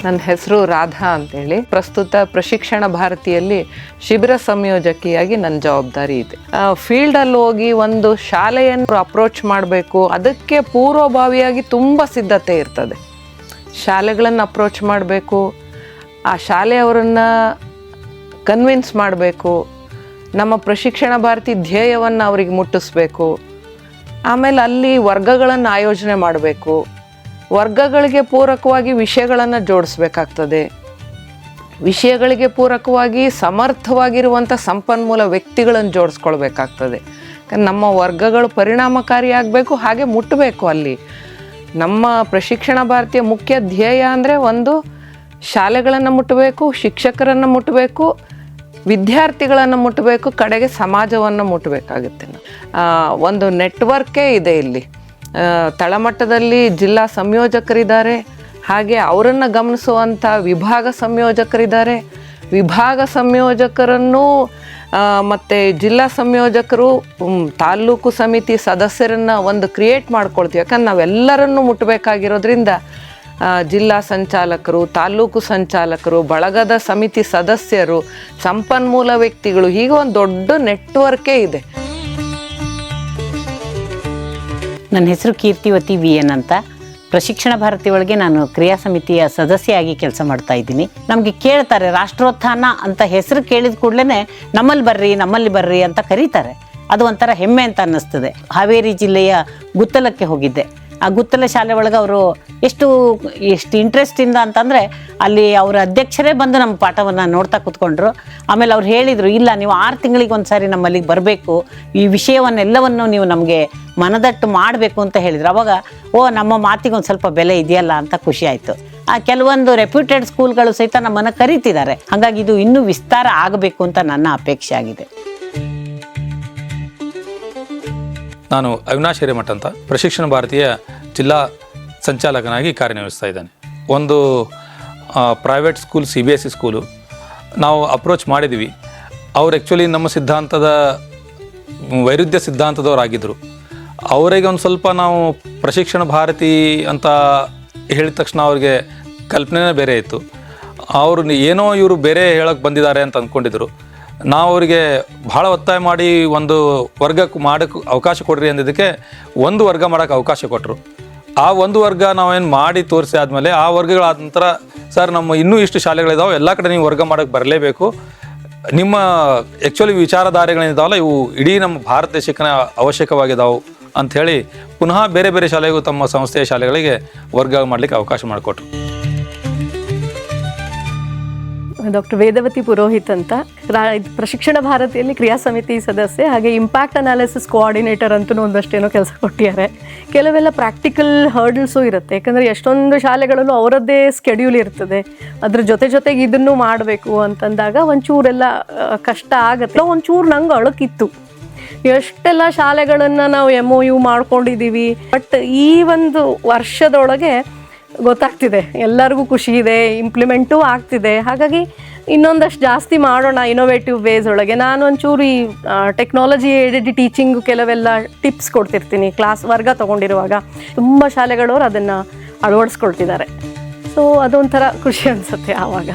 ನನ್ನ ಹೆಸರು ರಾಧಾ ಅಂತೇಳಿ. ಪ್ರಸ್ತುತ ಪ್ರಶಿಕ್ಷಣ ಭಾರತಿಯಲ್ಲಿ ಶಿಬಿರ ಸಂಯೋಜಕಿಯಾಗಿ ನನ್ನ ಜವಾಬ್ದಾರಿ ಇದೆ. ಫೀಲ್ಡಲ್ಲಿ ಹೋಗಿ ಒಂದು ಶಾಲೆಯನ್ನು ಅಪ್ರೋಚ್ ಮಾಡಬೇಕು, ಅದಕ್ಕೆ ಪೂರ್ವಭಾವಿಯಾಗಿ ತುಂಬ ಸಿದ್ಧತೆ ಇರ್ತದೆ. ಶಾಲೆಗಳನ್ನು ಅಪ್ರೋಚ್ ಮಾಡಬೇಕು, ಆ ಶಾಲೆಯವರನ್ನು ಕನ್ವಿನ್ಸ್ ಮಾಡಬೇಕು, ನಮ್ಮ ಪ್ರಶಿಕ್ಷಣ ಭಾರತಿ ಧ್ಯೇಯವನ್ನು ಅವರಿಗೆ ಮುಟ್ಟಿಸ್ಬೇಕು. ಆಮೇಲೆ ಅಲ್ಲಿ ವರ್ಗಗಳನ್ನು ಆಯೋಜನೆ ಮಾಡಬೇಕು, ವರ್ಗಗಳಿಗೆ ಪೂರಕವಾಗಿ ವಿಷಯಗಳನ್ನು ಜೋಡಿಸ್ಬೇಕಾಗ್ತದೆ, ವಿಷಯಗಳಿಗೆ ಪೂರಕವಾಗಿ ಸಮರ್ಥವಾಗಿರುವಂಥ ಸಂಪನ್ಮೂಲ ವ್ಯಕ್ತಿಗಳನ್ನು ಜೋಡಿಸ್ಕೊಳ್ಬೇಕಾಗ್ತದೆ. ನಮ್ಮ ವರ್ಗಗಳು ಪರಿಣಾಮಕಾರಿಯಾಗಬೇಕು, ಹಾಗೆ ಮುಟ್ಟಬೇಕು. ಅಲ್ಲಿ ನಮ್ಮ ಪ್ರಶಿಕ್ಷಣ ಭಾರತೀಯ ಮುಖ್ಯ ಧ್ಯೇಯ ಅಂದರೆ ಒಂದು ಶಾಲೆಗಳನ್ನು ಮುಟ್ಟಬೇಕು, ಶಿಕ್ಷಕರನ್ನು ಮುಟ್ಟಬೇಕು, ವಿದ್ಯಾರ್ಥಿಗಳನ್ನು ಮುಟ್ಟಬೇಕು, ಕಡೆಗೆ ಸಮಾಜವನ್ನು ಮುಟ್ಟಬೇಕಾಗುತ್ತೆ. ಒಂದು ನೆಟ್ವರ್ಕೇ ಇದೆ ಇಲ್ಲಿ. ತಳಮಟ್ಟದಲ್ಲಿ ಜಿಲ್ಲಾ ಸಂಯೋಜಕರಿದ್ದಾರೆ, ಹಾಗೆ ಅವರನ್ನು ಗಮನಿಸುವಂಥ ವಿಭಾಗ ಸಂಯೋಜಕರಿದ್ದಾರೆ. ವಿಭಾಗ ಸಂಯೋಜಕರನ್ನು ಮತ್ತು ಜಿಲ್ಲಾ ಸಂಯೋಜಕರು ತಾಲೂಕು ಸಮಿತಿ ಸದಸ್ಯರನ್ನು ಒಂದು ಕ್ರಿಯೇಟ್ ಮಾಡ್ಕೊಳ್ತೀವಿ. ಯಾಕಂದ್ರೆ ನಾವೆಲ್ಲರನ್ನು ಮುಟ್ಟಬೇಕಾಗಿರೋದ್ರಿಂದ ಜಿಲ್ಲಾ ಸಂಚಾಲಕರು, ತಾಲೂಕು ಸಂಚಾಲಕರು, ಬಳಗದ ಸಮಿತಿ ಸದಸ್ಯರು, ಸಂಪನ್ಮೂಲ ವ್ಯಕ್ತಿಗಳು, ಹೀಗೆ ಒಂದು ದೊಡ್ಡ ನೆಟ್ವರ್ಕೇ ಇದೆ. ನನ್ನ ಹೆಸರು ಕೀರ್ತಿವತಿ VN ಅಂತ. ಪ್ರಶಿಕ್ಷಣ ಭಾರತಿ ಒಳಗೆ ನಾನು ಕ್ರಿಯಾ ಸಮಿತಿಯ ಸದಸ್ಯೆಯಾಗಿ ಕೆಲಸ ಮಾಡ್ತಾ ಇದ್ದೀನಿ. ನಮಗೆ ಕೇಳ್ತಾರೆ, ರಾಷ್ಟ್ರೋತ್ಥಾನ ಅಂತ ಹೆಸರು ಕೇಳಿದ ಕೂಡಲೇ ನಮ್ಮಲ್ಲಿ ಬರ್ರಿ ಅಂತ ಕರೀತಾರೆ. ಅದು ಒಂಥರ ಹೆಮ್ಮೆ ಅಂತ ಅನ್ನಿಸ್ತದೆ. ಹಾವೇರಿ ಜಿಲ್ಲೆಯ ಗುತ್ತಲಕ್ಕೆ ಹೋಗಿದ್ದೆ. ಆ ಗುತ್ತಲ ಶಾಲೆ ಒಳಗೆ ಅವರು ಎಷ್ಟು ಇಂಟ್ರೆಸ್ಟಿಂದ ಅಂತಂದರೆ, ಅಲ್ಲಿ ಅವರ ಅಧ್ಯಕ್ಷರೇ ಬಂದು ನಮ್ಮ ಪಾಠವನ್ನು ನೋಡ್ತಾ ಕೂತ್ಕೊಂಡ್ರು. ಆಮೇಲೆ ಅವ್ರು ಹೇಳಿದರು, ಇಲ್ಲ ನೀವು 6 ತಿಂಗಳಿಗೆ ಒಂದು ಸಾರಿ ನಮ್ಮಲ್ಲಿಗೆ ಬರಬೇಕು, ಈ ವಿಷಯವನ್ನೆಲ್ಲವನ್ನು ನೀವು ನಮಗೆ ಮನದಟ್ಟು ಮಾಡಬೇಕು ಅಂತ ಹೇಳಿದರು. ಅವಾಗ ನಮ್ಮ ಮಾತಿಗೆ ಒಂದು ಸ್ವಲ್ಪ ಬೆಲೆ ಇದೆಯಲ್ಲ ಅಂತ ಖುಷಿ ಆಯಿತು. ಕೆಲವೊಂದು ರೆಪ್ಯೂಟೆಡ್ ಸ್ಕೂಲ್ಗಳು ಸಹಿತ ನಮ್ಮನ್ನು ಕರೀತಿದ್ದಾರೆ. ಹಾಗಾಗಿ ಇದು ಇನ್ನೂ ವಿಸ್ತಾರ ಆಗಬೇಕು ಅಂತ ನನ್ನ ಅಪೇಕ್ಷೆ ಆಗಿದೆ. ನಾನು ಅವಿನಾಶ್ ಹಿರೇಮಠ ಅಂತ ಪ್ರಶಿಕ್ಷಣ ಭಾರತೀಯ ಜಿಲ್ಲಾ ಸಂಚಾಲಕನಾಗಿ ಕಾರ್ಯನಿರ್ವಹಿಸ್ತಾ ಇದ್ದೇನೆ. ಒಂದು ಪ್ರೈವೇಟ್ ಸ್ಕೂಲ್, CBSE ಸ್ಕೂಲು ನಾವು ಅಪ್ರೋಚ್ ಮಾಡಿದ್ವಿ. ಅವ್ರು ಆ್ಯಕ್ಚುಲಿ ನಮ್ಮ ಸಿದ್ಧಾಂತದ ವೈರುಧ್ಯ ಸಿದ್ಧಾಂತದವರಾಗಿದ್ದರು. ಅವರಿಗೆ ಒಂದು ಸ್ವಲ್ಪ ನಾವು ಪ್ರಶಿಕ್ಷಣ ಭಾರತಿ ಅಂತ ಹೇಳಿದ ತಕ್ಷಣ ಅವ್ರಿಗೆ ಕಲ್ಪನೆನೇ ಬೇರೆ ಇತ್ತು. ಅವರು ಏನೋ ಇವರು ಬೇರೆ ಹೇಳೋಕ್ಕೆ ಬಂದಿದ್ದಾರೆ ಅಂತ ಅಂದ್ಕೊಂಡಿದ್ರು. ನಾವು ಅವರಿಗೆ ಭಾಳ ಒತ್ತಾಯ ಮಾಡಿ ಒಂದು ವರ್ಗಕ್ಕೆ ಮಾಡೋಕ್ಕೆ ಅವಕಾಶ ಕೊಡ್ರಿ ಅಂದಿದ್ದಕ್ಕೆ ಒಂದು ವರ್ಗ ಮಾಡೋಕ್ಕೆ ಅವಕಾಶ ಕೊಟ್ಟರು. ಆ ಒಂದು ವರ್ಗ ನಾವೇನು ಮಾಡಿ ತೋರಿಸಿ ಆದಮೇಲೆ ಆ ವರ್ಗಗಳಾದ ನಂತರ, ಸರ್ ನಮ್ಮ ಇನ್ನೂ ಇಷ್ಟು ಶಾಲೆಗಳಿದಾವೆ, ಎಲ್ಲ ಕಡೆ ನೀವು ವರ್ಗ ಮಾಡೋಕ್ಕೆ ಬರಲೇಬೇಕು, ನಿಮ್ಮ ಆ್ಯಕ್ಚುಲಿ ವಿಚಾರಧಾರೆಗಳೇನಿದಾವಲ್ಲ ಇವು ಇಡೀ ನಮ್ಮ ಭಾರತ ದೇಶಕ್ಕೆ ಅವಶ್ಯಕವಾಗಿದ್ದಾವೆ ಅಂಥೇಳಿ ಪುನಃ ಬೇರೆ ಬೇರೆ ಶಾಲೆಗೂ ತಮ್ಮ ಸಂಸ್ಥೆಯ ಶಾಲೆಗಳಿಗೆ ವರ್ಗ ಮಾಡಲಿಕ್ಕೆ ಅವಕಾಶ ಮಾಡಿಕೊಟ್ರು. ಡಾಕ್ಟರ್ ವೇದವತಿ ಪುರೋಹಿತ್ ಅಂತ, ಪ್ರಶಿಕ್ಷಣ ಭಾರತಿಯಲ್ಲಿ ಕ್ರಿಯಾ ಸಮಿತಿ ಸದಸ್ಯೆ, ಹಾಗೆ ಇಂಪ್ಯಾಕ್ಟ್ ಅನಾಲಿಸಿಸ್ ಕೋಆರ್ಡಿನೇಟರ್ ಅಂತಲೂ ಒಂದಷ್ಟೇನೋ ಕೆಲಸ ಕೊಟ್ಟಿದ್ದಾರೆ. ಕೆಲವೆಲ್ಲ ಪ್ರಾಕ್ಟಿಕಲ್ ಹರ್ಡಲ್ಸು ಇರುತ್ತೆ. ಯಾಕಂದರೆ ಎಷ್ಟೊಂದು ಶಾಲೆಗಳಲ್ಲೂ ಅವರದ್ದೇ ಸ್ಕೆಡ್ಯೂಲ್ ಇರ್ತದೆ. ಅದ್ರ ಜೊತೆಗೆ ಇದನ್ನು ಮಾಡಬೇಕು ಅಂತಂದಾಗ ಒಂಚೂರೆಲ್ಲ ಕಷ್ಟ ಆಗುತ್ತೆ. ಒಂಚೂರು ನಂಗೆ ಅಳಕಿತ್ತು, ಎಷ್ಟೆಲ್ಲ ಶಾಲೆಗಳನ್ನು ನಾವು MOU ಮಾಡ್ಕೊಂಡಿದ್ದೀವಿ. ಬಟ್ ಈ ಒಂದು ವರ್ಷದೊಳಗೆ ಗೊತ್ತಾಗ್ತಿದೆ, ಎಲ್ಲರಿಗೂ ಖುಷಿ ಇದೆ, ಇಂಪ್ಲಿಮೆಂಟೂ ಆಗ್ತಿದೆ. ಹಾಗಾಗಿ ಇನ್ನೊಂದಷ್ಟು ಜಾಸ್ತಿ ಮಾಡೋಣ ಇನೋವೇಟಿವ್ ವೇಸ್ ಒಳಗೆ. ನಾನು ಒಂಚೂರು ಈ ಟೆಕ್ನಾಲಜಿ ಏಡೆಡ್ ಟೀಚಿಂಗು ಕೆಲವೆಲ್ಲ ಟಿಪ್ಸ್ ಕೊಡ್ತಿರ್ತೀನಿ ವರ್ಗ ತೊಗೊಂಡಿರುವಾಗ. ತುಂಬ ಶಾಲೆಗಳವರು ಅದನ್ನು ಅಳವಡಿಸ್ಕೊಳ್ತಿದ್ದಾರೆ. ಸೊ ಅದೊಂಥರ ಖುಷಿ ಅನಿಸುತ್ತೆ ಆವಾಗ.